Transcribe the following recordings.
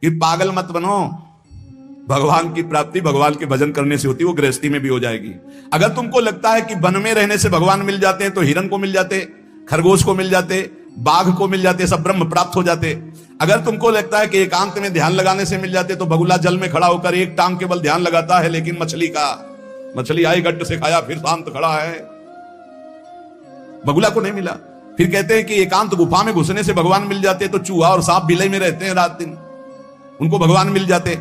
कि पागल मत बनो, भगवान की प्राप्ति भगवान के भजन करने से होती है, वो गृहस्थी में भी हो जाएगी। अगर तुमको लगता है कि वन में रहने से भगवान मिल जाते हैं तो हिरन को मिल जाते, खरगोश को मिल जाते, बाघ को मिल जाते, सब ब्रह्म प्राप्त हो जाते। अगर तुमको लगता है कि एकांत में ध्यान लगाने से मिल जाते तो बगुला जल में खड़ा होकर एक टांग केवल ध्यान लगाता है, लेकिन मछली आई गट्ट से खाया फिर शांत खड़ा है, बगुला को नहीं मिला। फिर कहते हैं कि एकांत गुफा में घुसने से भगवान मिल जाते, तो चूहा और सांप बिलई में रहते हैं रात दिन, उनको भगवान मिल जाते।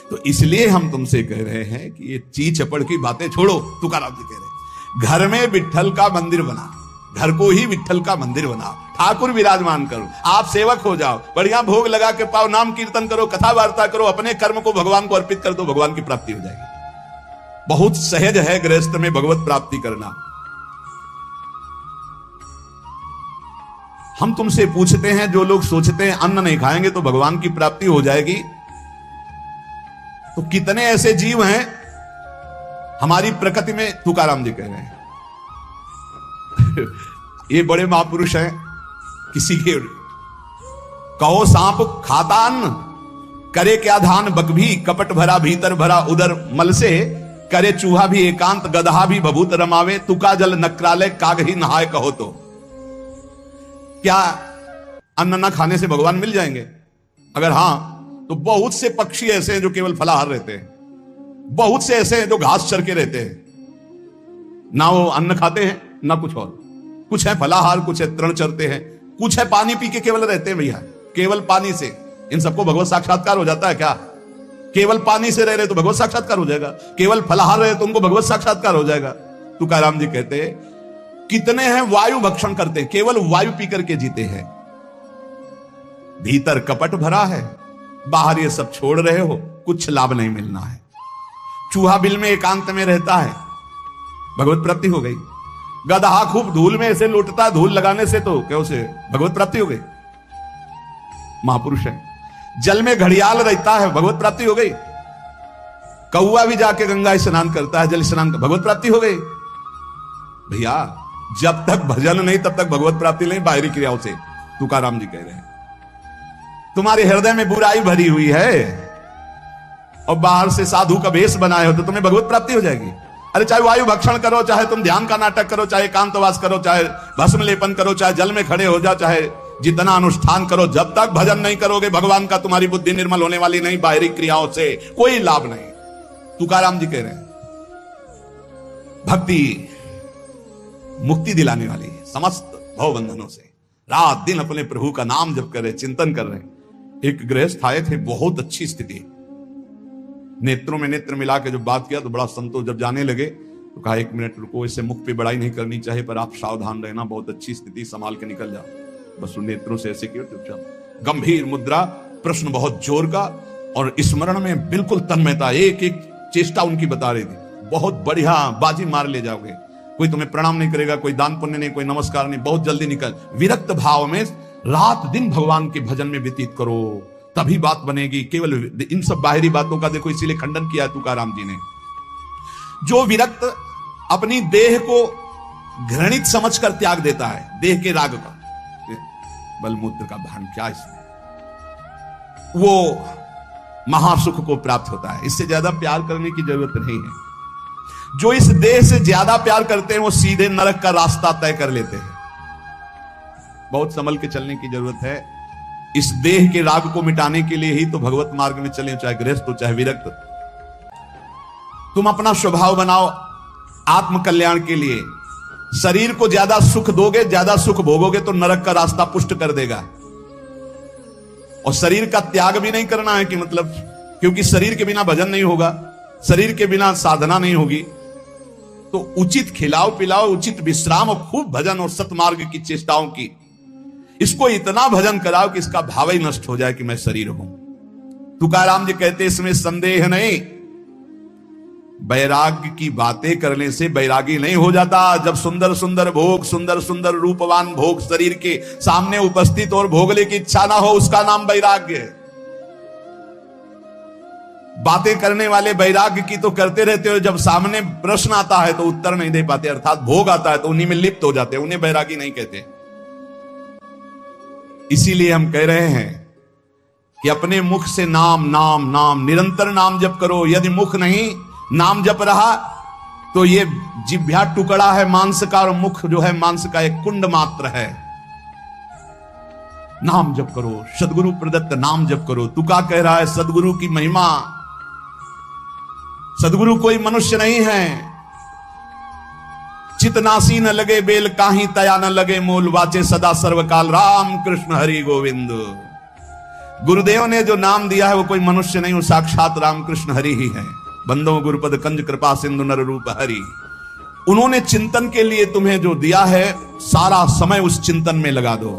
तो इसलिए हम तुमसे कह रहे हैं कि ये ची चपड़ की बातें छोड़ो। तुकाराम जी कह रहे घर में विट्ठल का मंदिर बना, घर को ही विट्ठल का मंदिर बनाओ, ठाकुर विराजमान करो, आप सेवक हो जाओ, बढ़िया भोग लगा के पाओ, नाम कीर्तन करो, कथा वार्ता करो, अपने कर्म को भगवान को अर्पित कर दो, भगवान की प्राप्ति हो जाएगी। बहुत सहज है गृहस्थ में भगवत प्राप्ति करना। हम तुमसे पूछते हैं, जो लोग सोचते हैं अन्न नहीं खाएंगे तो भगवान की प्राप्ति हो जाएगी, तो कितने ऐसे जीव हैं हमारी प्रकृति में। तुकाराम जी कह रहे हैं ये बड़े महापुरुष हैं, किसी के कहो सांप खाता अन्न, करे क्या धान बक भी, कपट भरा भीतर भरा उदर मल से, करे चूहा भी एकांत, गदहा भी भभूत रमावे, तुका जल नक्रालय काग ही नहाए कहो। तो क्या अन्न न खाने से भगवान मिल जाएंगे? अगर हां तो बहुत से पक्षी ऐसे हैं जो केवल फलाहार रहते हैं, बहुत से ऐसे हैं जो घास चर के रहते हैं, ना वो अन्न खाते हैं ना कुछ और। कुछ है फलाहार, कुछ है तृण चरते हैं, कुछ है पानी पी के केवल रहते हैं। भैया केवल पानी से इन सबको भगवत साक्षात्कार हो जाता है क्या? केवल पानी से रह रहे तो भगवत साक्षात्कार हो जाएगा, केवल फलाहार रहे तो उनको भगवत साक्षात्कार हो जाएगा। तुकाराम जी कहते हैं कितने हैं वायु भक्षण करते हैं, केवल वायु पी करके जीते हैं, भीतर कपट भरा है, बाहर ये सब छोड़ रहे हो, कुछ लाभ नहीं मिलना है। चूहा बिल में एकांत में रहता है, भगवत प्राप्ति हो गई। गदहा खूब धूल में ऐसे लौटता है, धूल लगाने से तो क्या उसे भगवत प्राप्ति हो गई, महापुरुष है। जल में घड़ियाल रहता है, भगवत प्राप्ति हो गई। कौआ भी जाके गंगा स्नान करता है, जल स्नान, भगवत प्राप्ति हो गई। भैया जब तक भजन नहीं तब तक भगवत प्राप्ति नहीं, बाहरी क्रियाओं से। तुकाराम जी कह रहे हैं तुम्हारे हृदय में बुराई भरी हुई है और बाहर से साधु का भेष बनाए हो तो तुम्हें भगवत प्राप्ति हो जाएगी। अरे चाहे वायु भक्षण करो, चाहे तुम ध्यान का नाटक करो, चाहे एकांतवास करो, चाहे भस्म लेपन करो, चाहे जल में खड़े हो जाओ, चाहे जितना अनुष्ठान करो, जब तक भजन नहीं करोगे भगवान का तुम्हारी बुद्धि निर्मल होने वाली नहीं, बाहरी क्रियाओं से कोई लाभ नहीं। तुकाराम जी कह रहे हैं भक्ति मुक्ति दिलाने वाली है समस्त भवबंधनों से। रात दिन अपने प्रभु का नाम जप कर रहे, चिंतन कर रहे। एक गृहस्थ आए थे, बहुत अच्छी स्थिति, नेत्रों में नेत्र मिला के जब बात किया तो बड़ा संतोष। जब जाने लगे तो कहा 1 मिनट रुको, इससे मुख पे बड़ाई नहीं करनी चाहिए, पर आप सावधान रहना, बहुत अच्छी स्थिति, संभाल के निकल जाओ। बस उन नेत्रों से ऐसे किया, चुपचाप गंभीर मुद्रा, प्रश्न बहुत जोर का और स्मरण में बिल्कुल तन्मयता, एक एक चेष्टा उनकी बता रही थी। बहुत बढ़िया, बाजी मार ले जाओगे, कोई तुम्हें प्रणाम नहीं करेगा, कोई दान पुण्य नहीं, कोई नमस्कार नहीं, बहुत जल्दी निकल। विरक्त भाव में रात दिन भगवान के भजन में व्यतीत करो, तभी बात बनेगी। केवल इन सब बाहरी बातों का देखो, इसीलिए खंडन किया तुकाराम जी ने। जो विरक्त अपनी देह को घृणित समझकर त्याग देता है, देह के राग का, बलमूत्र का भान क्या इसमें, वो महासुख को प्राप्त होता है। इससे ज्यादा प्यार करने की जरूरत नहीं है। जो इस देह से ज्यादा प्यार करते हैं वो सीधे नरक का रास्ता तय कर लेते हैं। बहुत संभल के चलने की जरूरत है। इस देह के राग को मिटाने के लिए ही तो भगवत मार्ग में चले, चाहे गृहस्थ हो चाहे विरक्त। तुम अपना स्वभाव बनाओ आत्म कल्याण के लिए। शरीर को ज्यादा सुख दोगे, ज्यादा सुख भोगोगे तो नरक का रास्ता पुष्ट कर देगा। और शरीर का त्याग भी नहीं करना है कि मतलब, क्योंकि शरीर के बिना भजन नहीं होगा, शरीर के बिना साधना नहीं होगी। तो उचित खिलाओ पिलाओ, उचित विश्राम और खूब भजन और सतमार्ग की चेष्टाओं की। इसको इतना भजन कराओ कि इसका भाव ही नष्ट हो जाए कि मैं शरीर हूं। तुकाराम जी कहते इसमें संदेह नहीं। वैराग्य की बातें करने से वैरागी नहीं हो जाता। जब सुंदर सुंदर भोग, सुंदर सुंदर रूपवान भोग शरीर के सामने उपस्थित और भोगने की इच्छा ना हो, उसका नाम वैराग्य है। बातें करने वाले वैराग्य की तो करते रहते हो, जब सामने प्रश्न आता है तो उत्तर नहीं दे पाते, अर्थात भोग आता है तो उन्हीं में लिप्त हो जाते हैं, उन्हें वैरागी नहीं कहते। इसीलिए हम कह रहे हैं कि अपने मुख से नाम नाम नाम निरंतर नाम जप करो। यदि मुख नहीं नाम जप रहा तो ये जिह्वा टुकड़ा है मांस का, और मुख जो है मांस का एक कुंड मात्र है। नाम जप करो, सदगुरु प्रदत्त नाम जप करो। तू क्या कह रहा है? सदगुरु की महिमा, सदगुरु कोई मनुष्य नहीं है। चितनासी न लगे बेल काही, तया न लगे मूल, वाचे सदा सर्वकाल राम कृष्ण हरि गोविंद। गुरुदेव ने जो नाम दिया है वो कोई मनुष्य नहीं, वो साक्षात राम कृष्ण हरि ही है। बंदो गुरुपद कंज कृपा सिंधु नर रूप हरि। उन्होंने चिंतन के लिए तुम्हें जो दिया है, सारा समय उस चिंतन में लगा दो।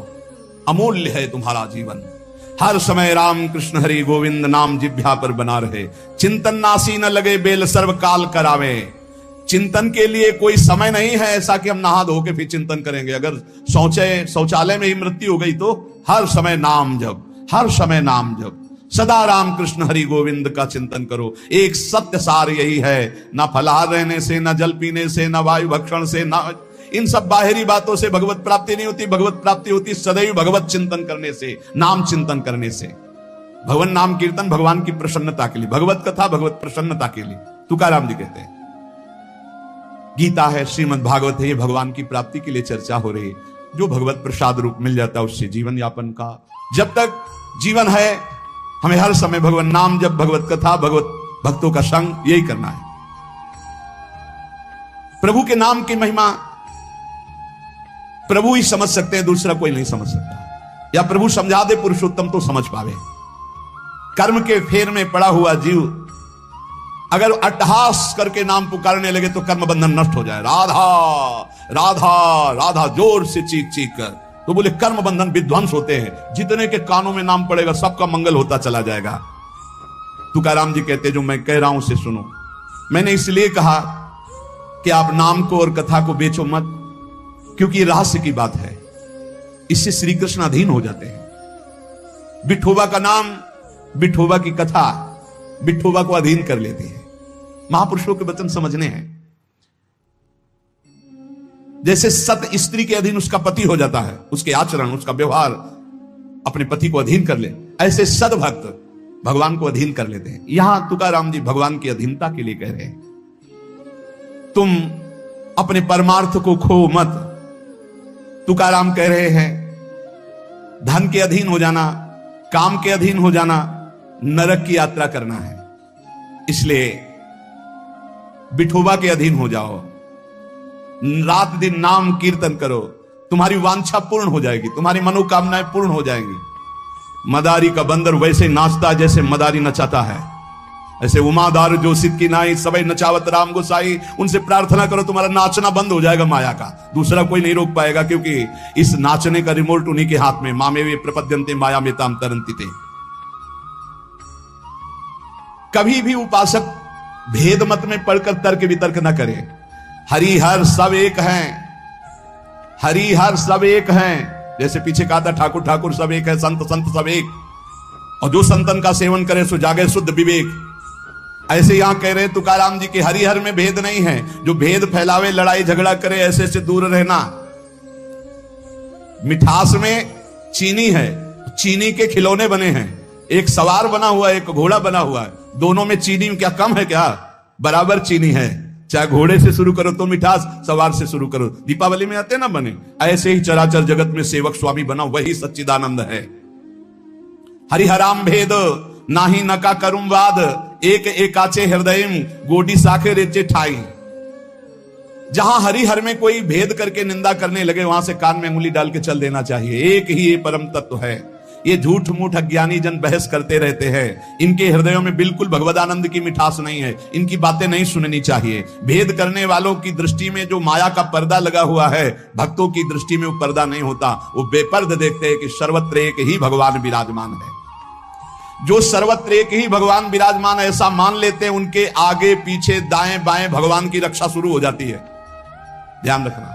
अमूल्य है तुम्हारा जीवन। हर समय राम कृष्ण हरि गोविंद नाम जिह्वा पर बना रहे। चिंतन नासी न लगे बेल सर्वकाल करावे। चिंतन के लिए कोई समय नहीं है ऐसा कि हम नहा धो के फिर चिंतन करेंगे। अगर शौचालय में ही मृत्यु हो गई तो हर समय नाम जप, हर समय नाम जप। सदा राम कृष्ण हरि गोविंद का चिंतन करो। एक सत्य सार यही है, ना फलाहार रहने से, ना जल पीने से, ना वायु भक्षण से, ना इन सब बाहरी बातों से भगवत प्राप्ति नहीं होती। भगवत प्राप्ति होती सदैव भगवत चिंतन करने से, नाम चिंतन करने से। भगवान नाम कीर्तन भगवान की प्रसन्नता के लिए, भगवत कथा भगवत प्रसन्नता के लिए। तुकाराम जी कहते हैं, गीता है, श्रीमद् भागवत है, ये भगवान की प्राप्ति के लिए चर्चा हो रही है। जो भगवत प्रसाद रूप मिल जाता है उससे जीवन यापन का, जब तक जीवन है हमें हर समय भगवान नाम जब, भगवत कथा, भगवत भक्तों का संग, यही करना है। प्रभु के नाम की महिमा प्रभु ही समझ सकते हैं, दूसरा कोई नहीं समझ सकता। या प्रभु समझा दे पुरुषोत्तम तो समझ पावे। कर्म के फेर में पड़ा हुआ जीव अगर अट्टहास करके नाम पुकारने लगे तो कर्म बंधन नष्ट हो जाए। राधा राधा राधा जोर से चीख चीख कर, तो बोले कर्म बंधन विध्वंस होते हैं। जितने के कानों में नाम पड़ेगा सबका मंगल होता चला जाएगा। तुकाराम जी कहते जो मैं कह रहा हूं उसे सुनो। मैंने इसलिए कहा कि आप नाम को और कथा को बेचो मत, क्योंकि ये रहस्य की बात है। इससे श्री कृष्ण अधीन हो जाते हैं। विठोबा का नाम, विठोबा की कथा विठोबा को अधीन कर लेती है। महापुरुषों के वचन समझने हैं। जैसे सत स्त्री के अधीन उसका पति हो जाता है, उसके आचरण, उसका व्यवहार अपने पति को अधीन कर ले, ऐसे सद्भक्त भगवान को अधीन कर लेते हैं। यहां तुकाराम जी भगवान की अधीनता के लिए कह रहे हैं, तुम अपने परमार्थ को खो मत। तुकाराम कह रहे हैं, धन के अधीन हो जाना, काम के अधीन हो जाना, नरक की यात्रा करना है। इसलिए विठोबा के अधीन हो जाओ, रात दिन नाम कीर्तन करो, तुम्हारी वांछा पूर्ण हो जाएगी, तुम्हारी मनोकामनाएं पूर्ण हो जाएंगी। मदारी का बंदर वैसे नाचता जैसे मदारी नचाता है, ऐसे उमादार जो सिद्ध की नाई सबई नचावत राम गोसाई। उनसे प्रार्थना करो, तुम्हारा नाचना बंद हो जाएगा माया का, दूसरा कोई नहीं रोक पाएगा, क्योंकि इस नाचने का रिमोट उन्हीं के हाथ में। मामे वे प्रपद्यन्ते माया में ताम तरंती थे। कभी भी उपासक भेद मत में पढ़कर तर्क वितर्क न करे। हरि हर सब एक हैं, हरि हर सब एक हैं। जैसे पीछे कहा था ठाकुर ठाकुर सब एक है, संत संत सब एक, और जो संतन का सेवन करे सो जागे शुद्ध विवेक। ऐसे यहां कह रहे तुकाराम जी के हरिहर में भेद नहीं है। जो भेद फैलावे, लड़ाई झगड़ा करे, ऐसे से दूर रहना। मिठास में चीनी है, चीनी के खिलौने बने हैं। एक सवार बना हुआ है, एक घोड़ा बना हुआ है, दोनों में चीनी क्या कम है क्या? बराबर चीनी है। चाहे घोड़े से शुरू करो तो मिठास, सवार से शुरू करो। दीपावली में आते ना बने, ऐसे ही चराचर जगत में सेवक स्वामी बना वही सच्चिदानंद है। हरिहराम भेद नाही नका करुम वाद, एक एकाचे हृदयम गोडी साखे रेचे ठाई। जहां हरिहर में कोई भेद करके निंदा करने लगे, वहां से कान में उंगली डाल के चल देना चाहिए। एक ही ये परम तत्व है। ये झूठ मूठ अज्ञानी जन बहस करते रहते हैं, इनके हृदयों में बिल्कुल भगवदानंद की मिठास नहीं है। इनकी बातें नहीं सुननी चाहिए। भेद करने वालों की दृष्टि में जो माया का पर्दा लगा हुआ है, भक्तों की दृष्टि में वो पर्दा नहीं होता। वो बेपर्द देखते हैं कि सर्वत्र एक ही भगवान विराजमान है। जो सर्वत्र एक ही भगवान विराजमान ऐसा मान लेते हैं, उनके आगे पीछे दाएं बाएं भगवान की रक्षा शुरू हो जाती है। ध्यान रखना।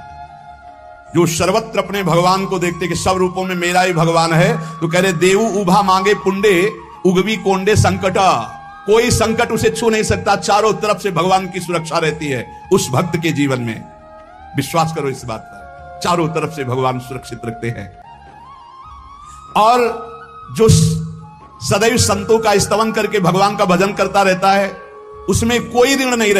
जो सर्वत्र अपने भगवान को देखते कि सब रूपों में मेरा ही भगवान है, तो कह रहे देवु उभा मांगे पुंडे उगवी कोंडे संकटा। कोई संकट उसे छू नहीं सकता, चारों तरफ से भगवान की सुरक्षा रहती है उस भक्त के जीवन में। विश्वास करो इस बात पर, चारों तरफ से भगवान सुरक्षित रखते हैं। और जो सदैव संतों का स्तवन करके भगवान का भजन करता रहता है, उसमें कोई ऋण नहीं रहता।